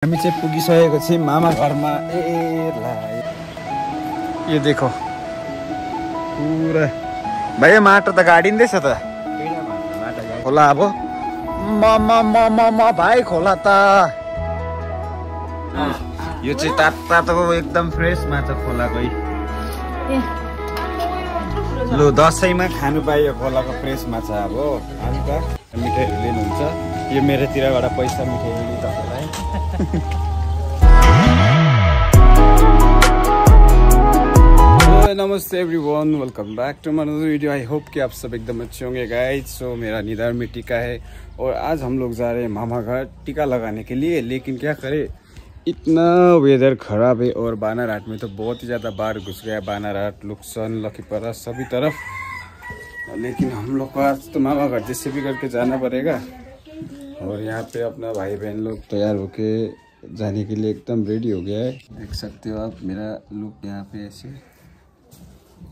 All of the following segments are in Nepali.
हामी चाहिँ पुगिसकेको छौँ मामा घरमा। ये देखो पूरा भाइ माटो त गाडिँदैछ त खोला। अब म भाइ खोला त यो चाहिँ तातो एकदम फ्रेस माछा खोलाकै। लु दसैँमा खानु पाइयो खोलाको फ्रेस माछा। अब अन्त मिठाईहरू लिनुहुन्छ यो मेरोतिरबाट पैसा मिठाई दिनु तपाईँलाई। नमस्ते everyone, welcome back to my another video. I hope कि आप सब एकदम अच्छे होंगे गाइज। सो मेरा निधार में टीका है और आज हम लोग जा रहे हैं मामा घर टीका लगाने के लिए। लेकिन क्या करें, इतना वेदर ख़राब है और बानारहाट में तो बहुत ही ज़्यादा बाढ़ घुस गया। बानारहाट, लुक्सन, लखीपरा सभी तरफ। लेकिन हम लोग को आज तो मामा घर जैसे भी करके जाना पड़ेगा। और यहाँ पे अपना भाई बहन लोग तैयार होके जाने के लिए एकदम रेडी हो गया है। देख सकते हो आप मेरा लुक यहाँ पे ऐसे,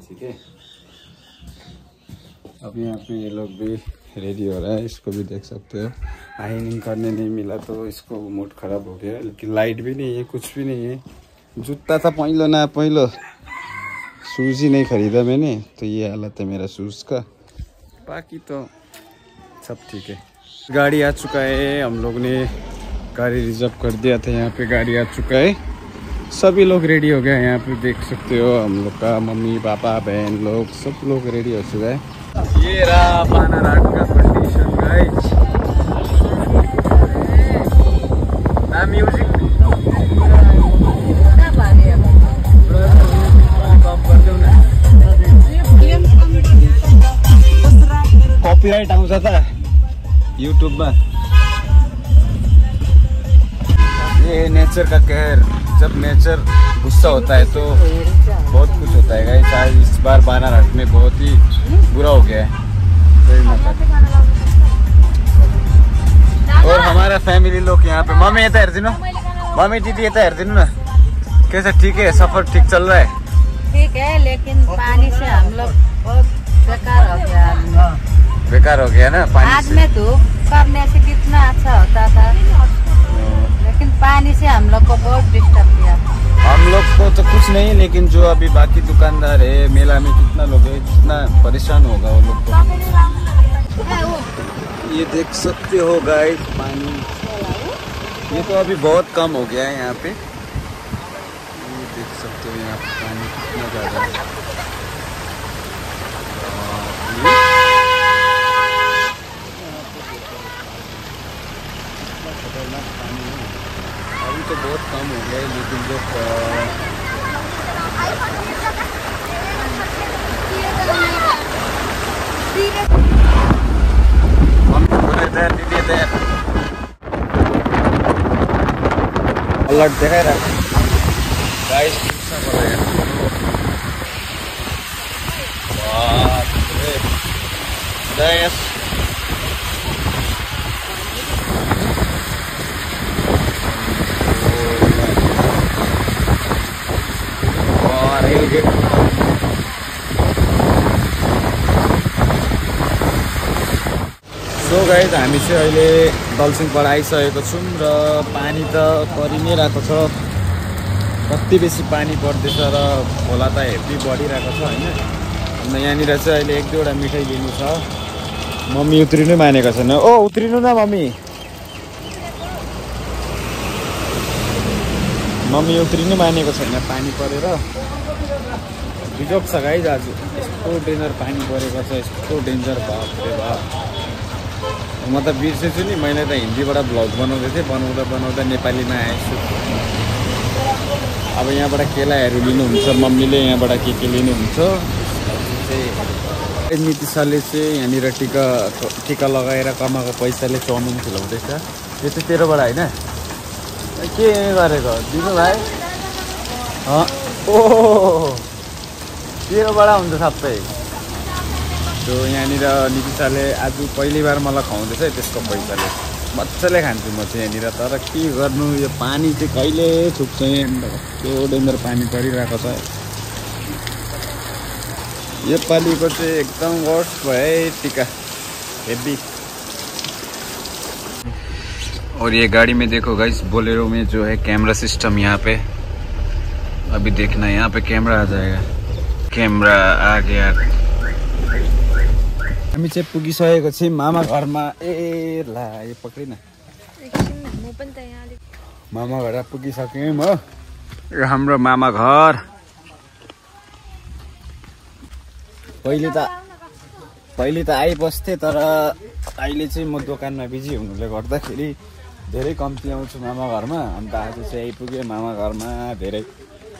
ठीक है। अब यहाँ पे ये लोग भी रेडी हो रहा है, इसको भी देख सकते हो। आयरनिंग करने नहीं मिला तो इसको मूड खराब हो गया। लेकिन लाइट भी नहीं है, कुछ भी नहीं है। जूता था पहिलो ना पहिलो, शूज़ ही नहीं खरीदा मैंने, तो ये हालत है मेरा शूज़ का। बाकी तो सब ठीक है। गाड़ी आ चुका है, हम लोग ने गाड़ी रिजर्व कर दिया था। यहाँ पे गाड़ी आ चुका है, सभी लोग रेडी हो गए। यहाँ पे देख सकते हो हम लोग का मम्मी पापा बहन लोग सब लोग रेडी हो चुका है। ये रहा बानारहाट का कंडीशन गाइस। ना म्यूजिक कॉपीराइट आउँछ त यूट्यूब में। ये नेचर का कहर, जब नेचर गुस्सा होता है तो बहुत कुछ होता है गाइस। आज इस बार बानारहाट में बहुत ही बुरा हो गया है। और हमारा फैमिली लोग यहाँ पे। मम्मी ये तो हेर्दिनु, मम्मी दीदी ये तो हेर्दिनु ना। कैसा ठीक है, सफर ठीक चल रहा है? ठीक है, लेकिन पानी से हम लोग बहुत बेकार हो गया। बेकार हो गया ना पानी आज में धूप करने से कितना अच्छा होता था, लेकिन पानी से हम लोग को बहुत डिस्टर्ब किया। हम लोग को तो कुछ नहीं, लेकिन जो अभी बाकी दुकानदार है, मेला में कितना लोग है, कितना परेशान होगा वो लोग को। ये देख सकते हो गाइस पानी, ये तो अभी बहुत कम हो गया है यहाँ पे। ये देख सकते हो यहाँ पे पानी कितना ज़्यादा है। अभी तो बहुत कम हो गया है, लेकिन जो अलर्ट देखा रहा गाइस। सो गाइस हामी चाहिँ अहिले दलसिङबाट आइसकेको छौँ र पानी त परि नै रहेको छ। कति बेसी पानी पर्दैछ र खोला त हेभी बढिरहेको छ होइन। अन्त यहाँनिर चाहिँ अहिले एक दुईवटा मिठाई लिनु छ। मम्मी उत्रिनु मानेको छैन। ओ उत्रिनु न मम्मी, मम्मी उत्रिनु मानेको छैन पानी परेर। बिजोक छ गाइस, आज यस्तो डेन्जर पानी परेको छ, यस्तो डेन्जर। बाप रे बाप, म त बिर्सेछु नि। मैले त हिन्दीबाट भ्लग बनाउँदै थिएँ, बनाउँदा नेपालीमा आएछु। अब यहाँबाट केलाहरू लिनुहुन्छ मम्मीले, यहाँबाट के लिनुहुन्छ। नितिशाले चाहिँ यहाँनिर टिका लगाएर कमाएको पैसाले चाउमिन खुलाउँदैछ। यो चाहिँ तेरोबाट होइन, के गरेको दिनु भाइ? ओ तेरोबाट हुन्छ सबै। तो यहाँनिर नितिशाले आज पहिली बार मलाई खुवाउँदैछ त्यसको पैसाले। मजाले खान्छु म चाहिँ यहाँनिर। तर के गर्नु, यो पानी चाहिँ कहिले छुप्छ। यहाँ त्यो डेन्जर पानी परिरहेको छ। योपालिको चाहिँ एकदम वर्स्ट भयो है टिका, हेभी। और ये गाड़ी में देखो गाइस, बोलेरो में जो है कैमरा सिस्टम यहाँ पे अभी देखना, यहाँ पे कैमरा आ जाएगा। कैमरा आ गया। हामी चाहिँ पुगिसकेको छौँ मामा घरमा। ए ला यो पक्रिन, मामा घर पुगिसक्यौँ हो। यो हाम्रो मामा घर। पहिले त आइबस्थे, तर अहिले चाहिँ म दोकानमा बिजी हुनुले गर्दाखेरि धेरै कम्ती आउँछु मामा घरमा। अन्त आज चाहिँ आइपुगेँ मामा घरमा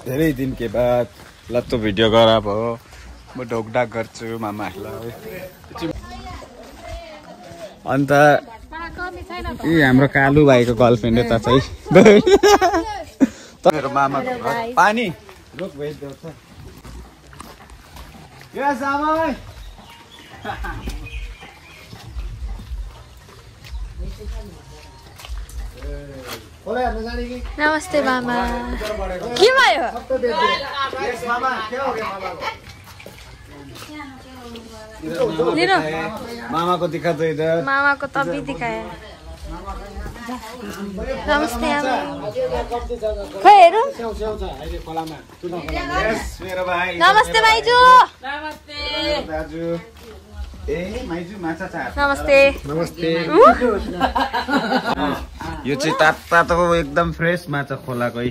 धेरै दिन के बाद। लत्तो भिडियो गरा भयो, म ढोकढाक गर्छु मामाहरूलाई। अन्त ए हाम्रो कालु भाइको गर्लफ्रेन्ड यता चाहिँ मेरो मामा पानी रुक भेज देऊ छ। यस आमा नमस्ते मामा। के भयो? मामाको दिखा दो इधर। मामाको तबी दिखाए। नमस्ते आमा। खै हेरौँ। मेरो भाइ। नमस्ते भाइजू। नमस्ते दाजु। ए माइजू माछा छ। नमस्ते। नमस्ते। यो चाहिँ तातो एकदम फ्रेस माछा खोलाकै।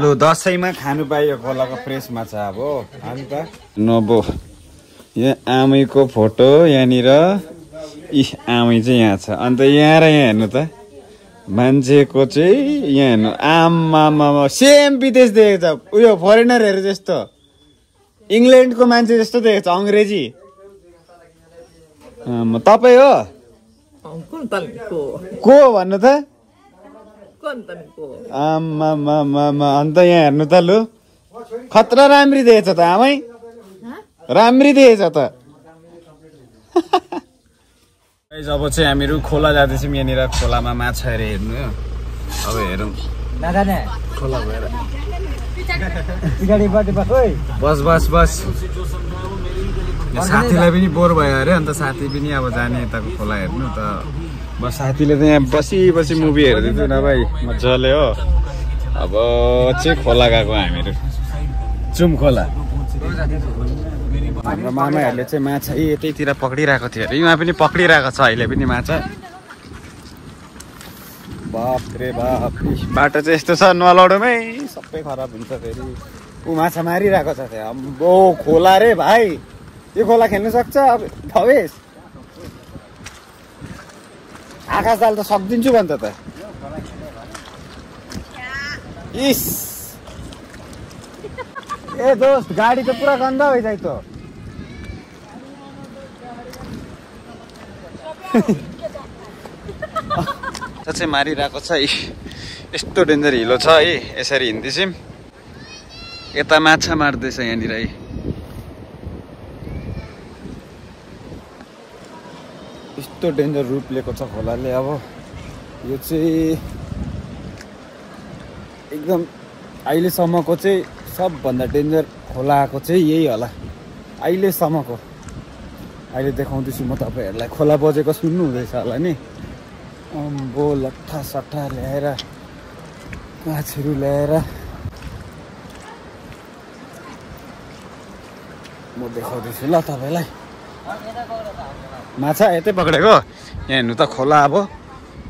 लु दसैँमा खानु पाइयो खोलाको फ्रेस माछा। अब अन्त नबो यहाँ आमैको फोटो यहाँनिर। इ आमै चाहिँ यहाँ छ। अन्त यहाँ र यहाँ हेर्नु त, मान्छेको चाहिँ यहाँ हेर्नु। आमा सेम विदेश देखेको छ, उयो फरेनरहरू जस्तो, इङ्ल्यान्डको मान्छे जस्तो देखेको छ, अङ्ग्रेजी। तपाईँ हो को भन्नु त? आमा अन्त यहाँ हेर्नु त, लु खतरा राम्री देखेछ त आमै, राम्री देखेछ त। अब चाहिँ हामीहरू खोला जाँदैछौँ। यहाँनिर खोलामा माछाहरू हेर्नु। अब हेरौँ खोला भएर। बस साथीलाई पनि बोर भयो अरे, अन्त साथी पनि अब जाने यताको खोला हेर्नु त। बस साथीले त यहाँ बसी मुभी हेर्दैथ्यो न भाइ, मजाले हो। अब चाहिँ खोला गएको हामीहरू, जुम खोला। हाम्रो मामाहरूले चाहिँ माछा यतैतिर पक्रिरहेको थियो अरे, यहाँ पनि पक्रिरहेको छ अहिले पनि माछा। बाप रे बाप, बाटो चाहिँ यस्तो छ, नलौडोमै सबै खराब हुन्छ फेरि। ऊ माछा मारिरहेको छ त्यहाँ। ओ खोला रे भाइ, यो खोला खेल्नु सक्छ अब भवेश? आकाश दाल त सक्दिन्छु भन्छ त। इस ए दोस्त, गाडी त पुरा गन्दा भइसक्यो त। चाहिँ मारिरहेको छ। यस्तो डेन्जर हिलो छ है, यसरी हिँड्दैछौँ। यता माछा मार्दैछ यहाँनिर है। यस्तो डेन्जर रूप लिएको छ खोलाले। अब यो चाहिँ एकदम अहिलेसम्मको चाहिँ सबभन्दा डेन्जर खोलाको चाहिँ यही होला अहिलेसम्मको। अहिले देखाउँदैछु म तपाईँहरूलाई। खोला बजेको सुन्नु हुँदैछ होला नि। अम्बो लट्ठा सट्ठा ल्याएर, माछाहरू ल्याएर म देखाउँदैछु ल तपाईँलाई। माछा यतै पक्रेको यहाँ हेर्नु त खोला। अब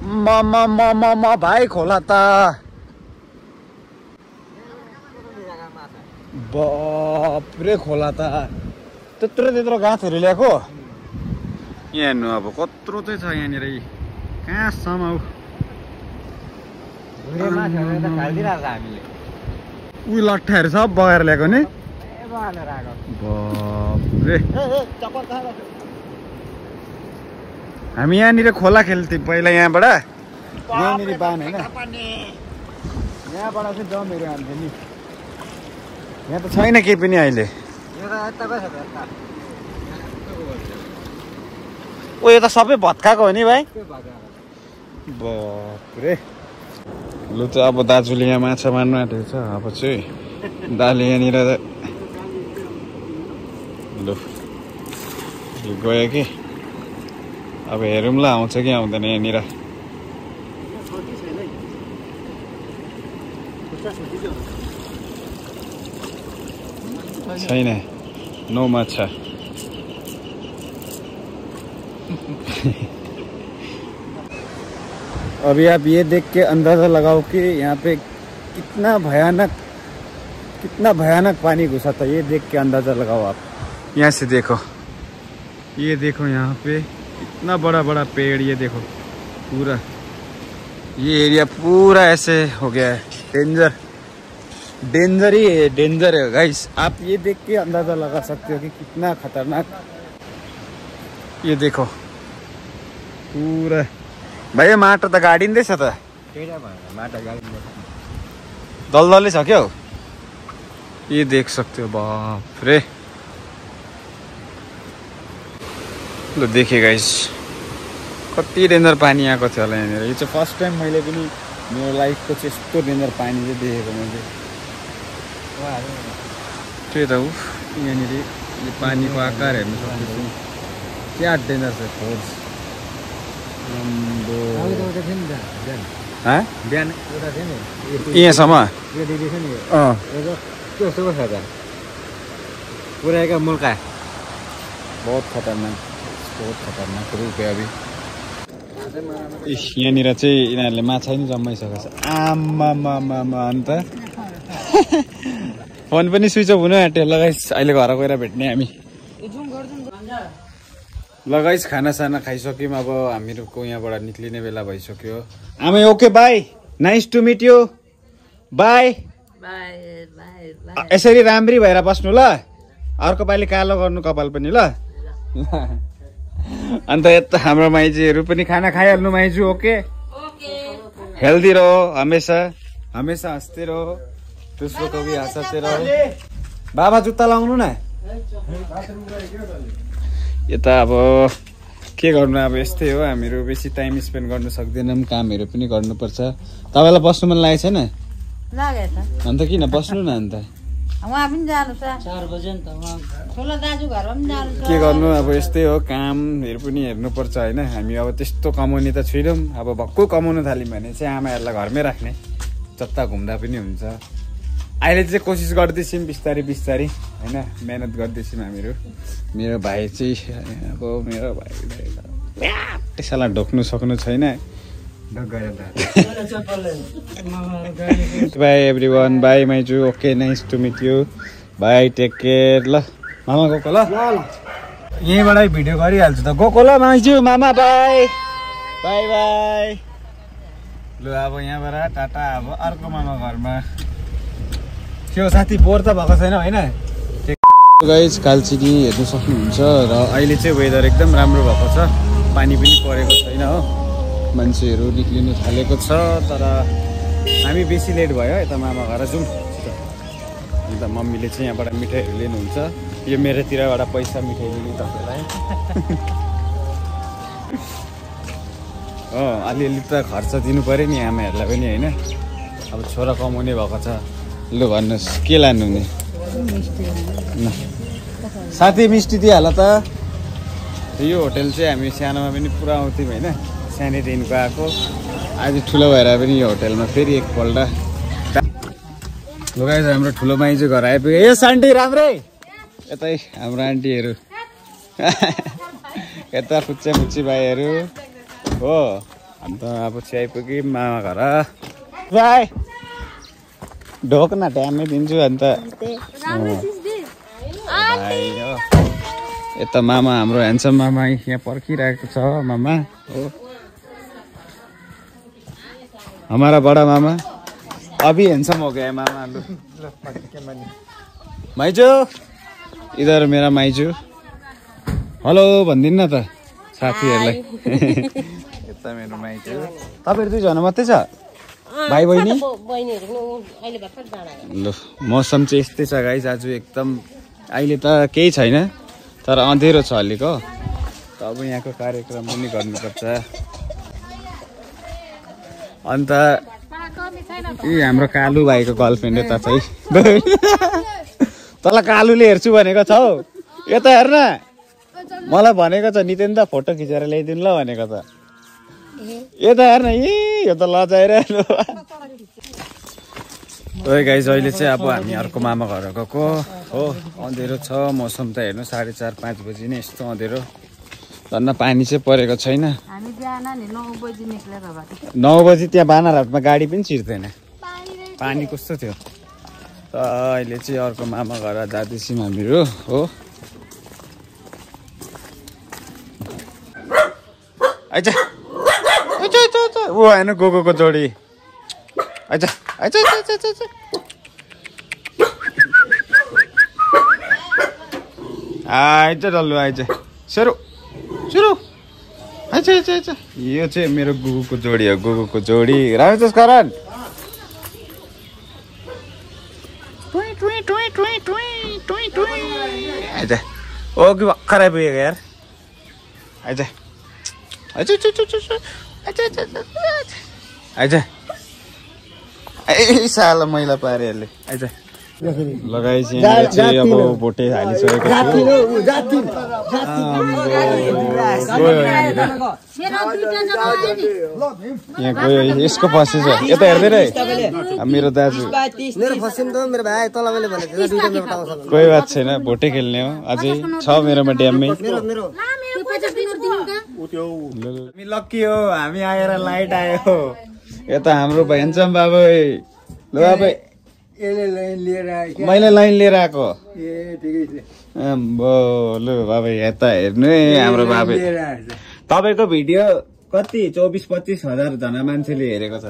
म भाइ खोला त बाप्रे, खोला त त्यत्रो गाछहरू ल्याएको। यहाँ हेर्नु अब कत्रो चाहिँ छ यहाँनिर, कहाँसम्म उ लट्ठाहरू सब बगाएर ल्याएको नि। बाप्रे, हामी यहाँनिर खोला खेल्थ्यौँ पहिला। यहाँबाट यहाँनिर बान होइन, यहाँबाट चाहिँ जमहरू हाल्थ्यो नि। यहाँ त छैन केही पनि अहिले। ओ यो त सबै भत्काएको हो नि भाइ। बाप्रे, लु त अब दाजुले यहाँ माछा मार्नु आँटेको छ। अब चाहिँ दाले यहाँनिर लु गयो कि। अब हेरौँला आउँछ कि आउँदैन यहाँनिर। छैन, नो माछा। अभी आप ये देख के अंदाजा लगाओ कि यहाँ पे कितना भयानक पानी घुसा था। ये देख के अंदाजा लगाओ आप। यहाँ से देखो, ये देखो यहाँ पे इतना बड़ा बड़ा पेड़। ये देखो पूरा ये एरिया पूरा ऐसे हो गया है। डेंजर ही है, डेंजर है गाइस। आप ये देख के अंदाजा लगा सकते हो कि कितना खतरनाक। ये देखो पूरा भाइ माटो त गाडिँदैछ त। दलदलै छ क्या हो। ये देख सकते हो, बाप रे। ल देखेँ गाइस, कति डेन्जर पानी आएको थियो होला यहाँनिर। यो चाहिँ फर्स्ट टाइम मैले पनि मेरो लाइफको चाहिँ यस्तो डेन्जर पानी चाहिँ देखेको मैले। त्यही त हो, यहाँनिर यो पानीको आकार हेर्नु सक्छु। क्या डेन्जर छ फोर्स। यहाँसम्म पुरा मुल्का बहुत खतरनाक रूप है अभी। यहाँनिर चाहिँ यिनीहरूले माछा नि जम्माइसकेको छ। आमामामा अन्त फोन पनि स्विच अफ हुन आँट्यो। लगाइस अहिले घर गएर भेट्ने हामी। लगाइस खानासाना खाइसक्यौँ। अब हामीहरूको यहाँबाट निक्लिने बेला भइसक्यो। आमै okay bye, nice to meet you, bye. यसरी राम्री भएर बस्नु ल, अर्को पालि कालो गर्नु कपाल पनि ल। अन्त यता हाम्रो माइजूहरू पनि खाना खाइहाल्नु। माइजू ओके, हेल्दी रहो, हमेसा हँसते रहो, दूसरों को भी हँसाते रहो। बाबा जुत्ता लाउनु न। यता अब के गर्नु, अब यस्तै हो। हामीहरू बेसी टाइम स्पेन्ड गर्न सक्दैनौँ, कामहरू पनि गर्नुपर्छ। तपाईँलाई बस्नु मन लागेको छैन? अन्त किन बस्नु न। अन्त उहाँ पनि जानु छ 4 बजे नि त। उहाँ ठुलो दाजु घरमा पनि जानु छ। के गर्नु, अब यस्तै हो, कामहरू पनि हेर्नुपर्छ होइन। हामी अब त्यस्तो कमाउने त छैनौँ। अब भक्कु कमाउनु थाल्यौँ भने चाहिँ आमाहरूलाई घरमै राख्ने, जता घुम्दा पनि हुन्छ। अहिले चाहिँ कोसिस गर्दैछौँ बिस्तारै होइन, मेहनत गर्दैछौँ हामीहरू। मेरो भाइ चाहिँ अब मेरो भाइ त्यसैलाई ढोक्नु सक्नु छैन। Bye everyone, bye Maiju, okay, nice to meet you, bye, take care. ल मामा गएको ल, यहीँबाटै भिडियो गरिहाल्छु त। गएको ल माइजू, मामा बाई बाई बाई। ल अब यहाँबाट टाटा। अब अर्को मामा घरमा त्यो साथी बोर त भएको छैन होइन। गाइस कालचिनी हेर्नु सक्नुहुन्छ। र अहिले चाहिँ वेदर एकदम राम्रो भएको छ, पानी पनि परेको छैन हो। मान्छेहरू निक्लिनु थालेको छ। तर हामी बेसी लेट भयो। यता मामा घर जाउँ। अन्त मम्मीले चाहिँ यहाँबाट मिठाईहरू लिनुहुन्छ। यो मेरोतिरबाट पैसा मिठाई दिने तपाईँलाई। अलिअलि त खर्च दिनु पऱ्यो नि आमाहरूलाई पनि होइन। अब छोरा कमाउने भएको छ। लु भन्नुहोस् के लानु नि। साथी मिस्टी दिइहाल त। यो होटेल चाहिँ हामी सानोमा पनि पुरा आउँथ्यौँ होइन, सानैदेखिको आएको। आज ठुलो भएर पनि यो होटेलमा फेरि एकपल्ट। लगाइज हाम्रो ठुलो माइजू घर आइपुग्यो। ए सान्टी राम्रै। यतै हाम्रो आन्टीहरू, यता फुच्ची भाइहरू हो। अन्त अब चाहिँ आइपुग्यो मामा घर। बाई ढोक न, ट्यामै दिन्छु। अन्त यता मामा हाम्रो ह्यान्डसम मामा यहाँ पर्खिरहेको छ। मामा हो हमारा बड़ा मामा, अभी हैंडसम हो गया मामा। माइजू इधर मेरा माइजू हेलो भनिदिनु न त साथीहरूलाई। यता मेरो माइजू। तपाईँहरू दुईजना मात्रै छ भाइ बहिनी? ल मौसम चाहिँ यस्तै छ गाइस आज एकदम। अहिले त केही छैन तर अँधेरो छ अलिक हो। त अब यहाँको कार्यक्रम पनि गर्नुपर्छ। अन्त यी हाम्रो कालु भाइको गर्लफ्रेन्ड यता चाहिँ तँलाई कालुले हेर्छु भनेको छौ। यता हेर्न मलाई भनेको छ नितेन दा फोटो खिचेर ल्याइदिनु ल भनेको त यता हेर्न यो त लजाइरहेको ओइ गाइज अहिले चाहिँ अब हामी अर्को मामा घर गएको हो अँधेरो छ मौसम त हेर्नु 4:30-5 बजी नै यस्तो अँधेरो धन्न पानी चाहिँ परेको छैन हामी बिहान नि 9 बजी निक्लेर भए 9 बजी त्यहाँ बानारहाटमा गाडी पनि छिर्दैन पानी कस्तो थियो त अहिले चाहिँ अर्को मामा घर जाँदैछौँ हामीहरू हो आइज ऊ होइन गोगोको जोडी आइज आइज आइज डल्लु आइज सेरो सुरु आइज आइज आइज यो चाहिँ मेरो गुगुको जोडी हो गुगुको जोडी रामेश करण आइज ओ कि भर्खरै पुगेको यार आइज आइज आइज ए साला मैला पारे यसले आइज लगाइछ चाहिँ अब भोटे हालिसकेको छु यहाँ गयो यसको फसेछ यता हेर्दैन है मेरो दाजु कोही बात छैन भोटे खेल्ने हो अझै छ मेरोमा ड्याममै लक्की हो हामी आएर लाइट आयो यता हाम्रो भ्यान्चम बाबु ल बाबै मैले लाइन लिएर आएको लु बाबा यता हेर्नु है हाम्रो बाबा तपाईँको भिडियो कति 24-25 हजार जना मान्छेले हेरेको छ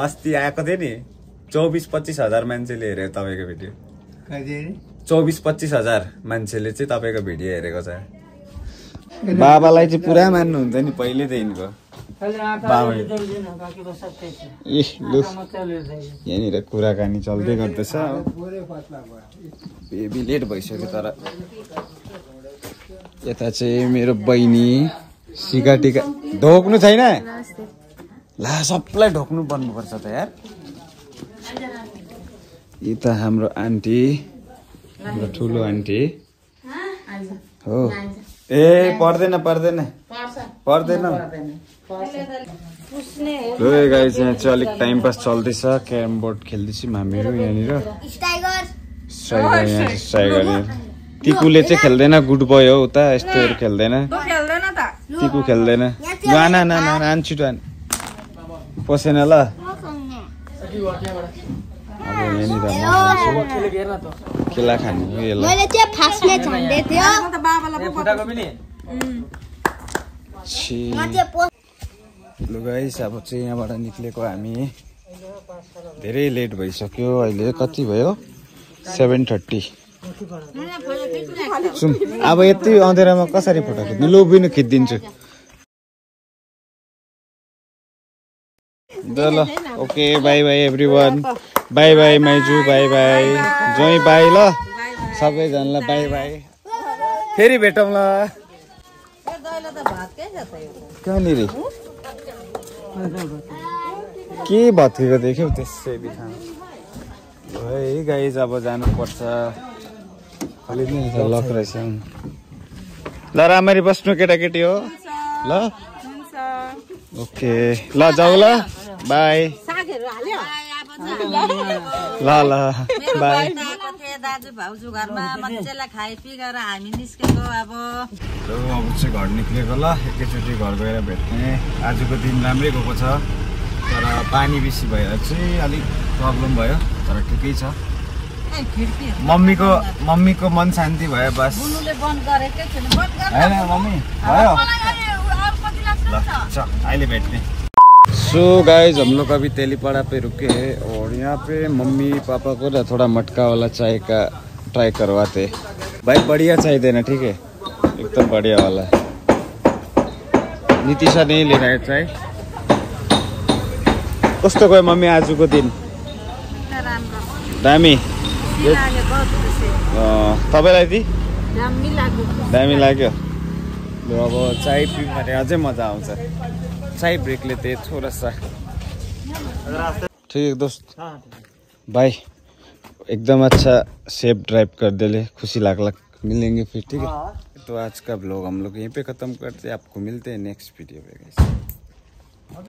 अस्ति आएको थियो नि 24-25 हजार मान्छेले हेरेको तपाईँको भिडियो 24-25 हजार मान्छेले चाहिँ तपाईँको भिडियो हेरेको छ बाबालाई चाहिँ पुरा मान्नुहुन्छ नि पहिलेदेखिको यहाँनिर कुराकानी चल्दै गर्दैछ बेबी लेट भइसक्यो तर यता चाहिँ मेरो बहिनी सिका टिका ढोक्नु छैन ला सबलाई ढोक्नु पर्नुपर्छ त यार यता हाम्रो आन्टी हाम्रो ठुलो आन्टी हो ए पर्दैन गाइस यहाँ चाहिँ अलिक टाइम पास चल्दैछ क्यारम बोर्ड खेल्दैछौँ हामीहरू यहाँनिर स्ट्राइगर टिकुले चाहिँ खेल्दैन गुड बोय हो उता यस्तोहरू खेल्दैन टिकु खेल्दैन छिटो पसेन ल खेला खानु लु गाइस अब चाहिँ यहाँबाट निक्लेको हामी धेरै लेट भइसक्यो अहिले कति भयो 7:30 अब यति अँधेरामा कसरी फोटो खिच्नु लु बिनु खिचिदिन्छु ल okay bye bye everyone bye bye Maiju bye bye Joi bye ल सबैजनालाई बाई बाई फेरि भेटौँ ल कहाँनिर के भत्केको देख्यौ त्यसै बिहान है गाइज अब जानुपर्छ अलि नै लक रहेछ ल राम्ररी बस्नु केटाकेटी हो ल ओके ल जाऊ ल बाई ल ल बाई दाजु भाउजू घरमा बच्चालाई खाइ पिएर हामी निस्केको अब चाहिँ घर निक्लेको ल एकैचोटि घर गएर भेट्ने आजको दिन राम्रै गएको छ तर पानी बेसी भएर चाहिँ अलिक प्रब्लम भयो तर ठिकै छ मम्मीको मन शान्ति भयो बस होइन मम्मी भयो ल अहिले भेट्ने सो गाइज हम लोग अभी तेलीपाड़ा पे रुके हैं और यहाँ पे मम्मी पापा को ना थोड़ा मटका वाला चाय का ट्राई करवाते भाई बढ़िया चाय देना ठीक है एकदम बढ़िया वाला नितिशा नहीं ले रहा है चाय कस्तो गयो मम्मी आजको दिन दामी तपाईँलाई दि दामी लाग्यो ल अब चाय पिउँ भने अझै मजा आउँछ चाय ब्रेक लेते थोड़ा सा ठीक है दोस्त भाई एकदम अच्छा सेफ ड्राइव कर दे ले खुशी लाग मिलेंगे फिर ठीक है तो आज का ब्लॉग हम लोग यहीं पे ख़त्म करते हैं। आपको मिलते हैं नेक्स्ट वीडियो पे गाइस।